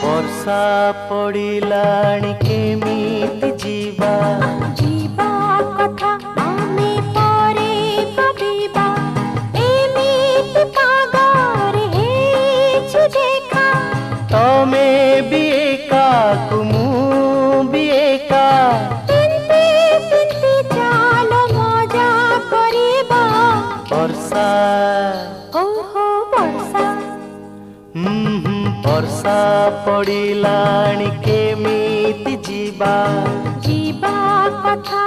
वर्षा पड़िलाणी केमिति जीवा जीवा कथा आमे परे भाबिबा एमिति पागरे हेछि देखा तमे भी एका कुमु भी एका तिंती तिंती चालो मजा करिबा वर्षा ओहो वर्षा वर्षा पड़िलाणी केमिति जीवा जीवा कथा